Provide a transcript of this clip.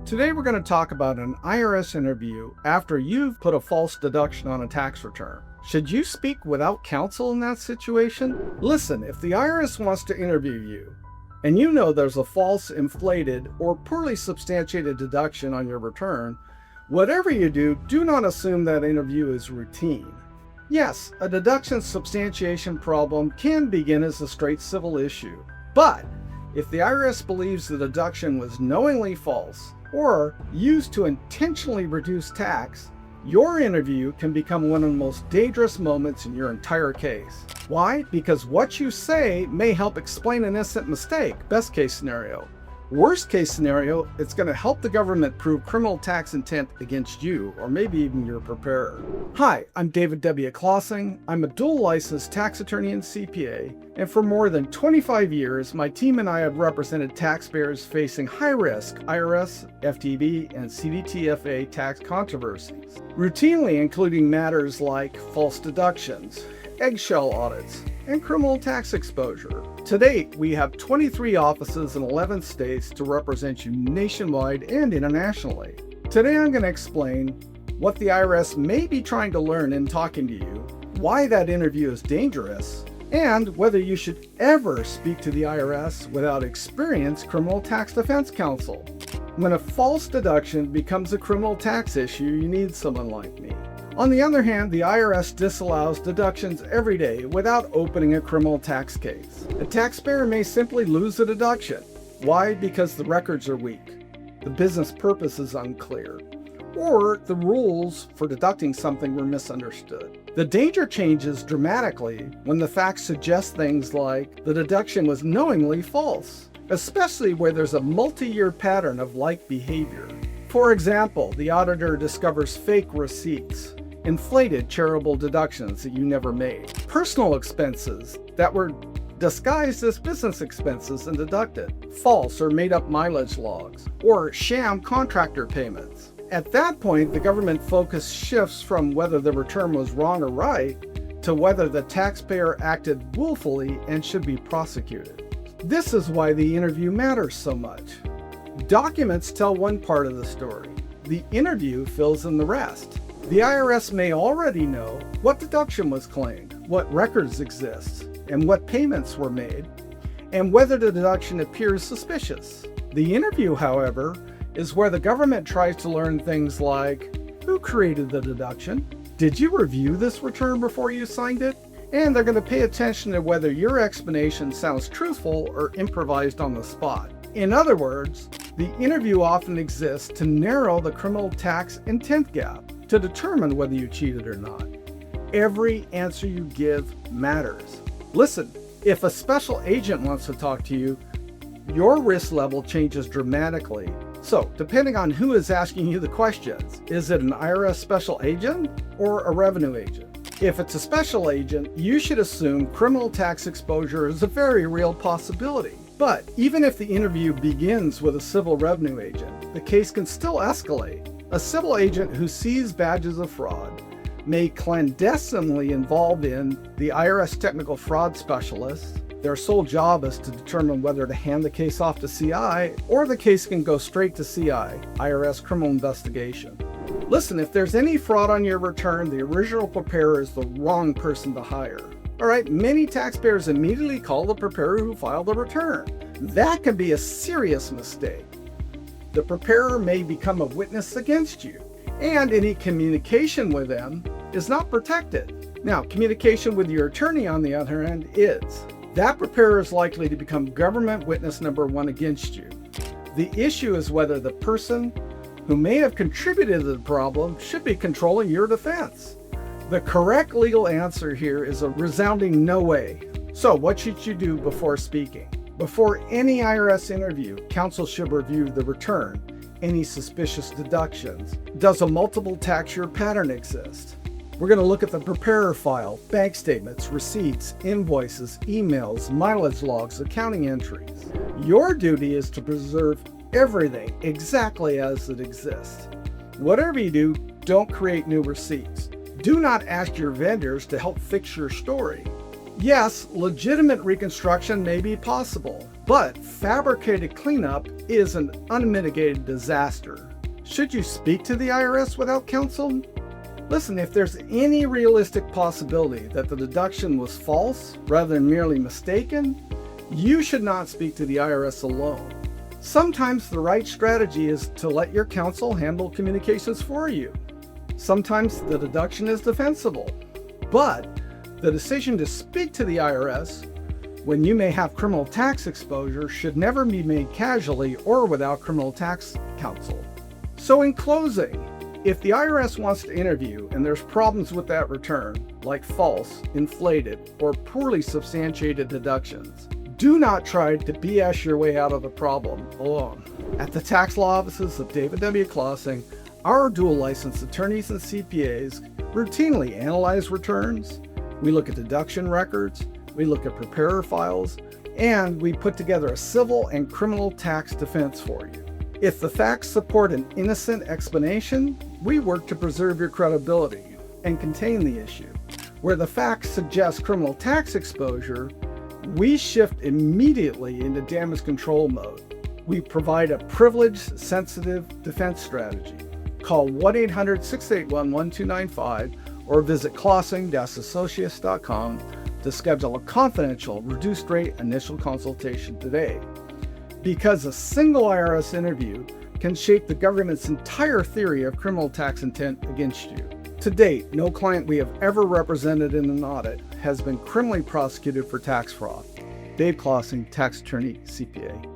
Today we're going to talk about an IRS interview after you've put a false deduction on a tax return. Should you speak without counsel in that situation? Listen, if the IRS wants to interview you, and you know there's a false, inflated, or poorly substantiated deduction on your return, whatever you do, do not assume that interview is routine. Yes, a deduction substantiation problem can begin as a straight civil issue, but if the IRS believes the deduction was knowingly false or used to intentionally reduce tax, your interview can become one of the most dangerous moments in your entire case. Why? Because what you say may help explain an innocent mistake, best case scenario. Worst case scenario, it's going to help the government prove criminal tax intent against you, or maybe even your preparer. Hi, I'm David W. Klasing. I'm a dual licensed tax attorney and CPA, and for more than 25 years, my team and I have represented taxpayers facing high-risk IRS, FTB, and CDTFA tax controversies, routinely including matters like false deductions, eggshell audits, and criminal tax exposure. To date, we have 23 offices in 11 states to represent you nationwide and internationally. Today I'm going to explain what the IRS may be trying to learn in talking to you, why that interview is dangerous, and whether you should ever speak to the IRS without experienced criminal tax defense counsel. When a false deduction becomes a criminal tax issue, you need someone like me. On the other hand, the IRS disallows deductions every day without opening a criminal tax case. A taxpayer may simply lose a deduction. Why? Because the records are weak, the business purpose is unclear, or the rules for deducting something were misunderstood. The danger changes dramatically when the facts suggest things like the deduction was knowingly false, especially where there's a multi-year pattern of like behavior. For example, the auditor discovers fake receipts, inflated charitable deductions that you never made, personal expenses that were disguised as business expenses and deducted, false or made-up mileage logs, or sham contractor payments. At that point, the government focus shifts from whether the return was wrong or right to whether the taxpayer acted willfully and should be prosecuted. This is why the interview matters so much. Documents tell one part of the story. The interview fills in the rest. The IRS may already know what deduction was claimed, what records exist, and what payments were made, and whether the deduction appears suspicious. The interview, however, is where the government tries to learn things like, who created the deduction? Did you review this return before you signed it? And they're going to pay attention to whether your explanation sounds truthful or improvised on the spot. In other words, the interview often exists to narrow the criminal tax intent gap, to determine whether you cheated or not. Every answer you give matters. Listen, if a special agent wants to talk to you, your risk level changes dramatically. So, depending on who is asking you the questions, is it an IRS special agent or a revenue agent? If it's a special agent, you should assume criminal tax exposure is a very real possibility. But even if the interview begins with a civil revenue agent, the case can still escalate. A civil agent who sees badges of fraud may clandestinely involve in the IRS technical fraud specialist. Their sole job is to determine whether to hand the case off to CI, or the case can go straight to CI, IRS criminal investigation. Listen, if there's any fraud on your return, the original preparer is the wrong person to hire. All right, many taxpayers immediately call the preparer who filed the return. That can be a serious mistake. The preparer may become a witness against you, and any communication with them is not protected. Now, communication with your attorney, on the other hand, is. That preparer is likely to become government witness number one against you. The issue is whether the person who may have contributed to the problem should be controlling your defense. The correct legal answer here is a resounding no way. So, what should you do before speaking? Before any IRS interview, counsel should review the return, any suspicious deductions. Does a multiple tax year pattern exist? We're going to look at the preparer file, bank statements, receipts, invoices, emails, mileage logs, accounting entries. Your duty is to preserve everything exactly as it exists. Whatever you do, don't create new receipts. Do not ask your vendors to help fix your story. Yes, legitimate reconstruction may be possible, But fabricated cleanup is an unmitigated disaster. Should you speak to the IRS without counsel? Listen, if there's any realistic possibility that the deduction was false rather than merely mistaken, you should not speak to the IRS alone. Sometimes the right strategy is to let your counsel handle communications for you. Sometimes the deduction is defensible, but the decision to speak to the IRS when you may have criminal tax exposure should never be made casually or without criminal tax counsel. So in closing, if the IRS wants to interview and there's problems with that return, like false, inflated, or poorly substantiated deductions, do not try to BS your way out of the problem alone. At the tax law offices of David W. Klasing, our dual licensed attorneys and CPAs routinely analyze returns. We look at deduction records, we look at preparer files, and we put together a civil and criminal tax defense for you. If the facts support an innocent explanation, we work to preserve your credibility and contain the issue. Where the facts suggest criminal tax exposure, we shift immediately into damage control mode. We provide a privileged, sensitive defense strategy. Call 1-800-681-1295 or visit Klasing-associates.com to schedule a confidential, reduced-rate initial consultation today. Because a single IRS interview can shape the government's entire theory of criminal tax intent against you. To date, no client we have ever represented in an audit has been criminally prosecuted for tax fraud. Dave Klasing, tax attorney, CPA.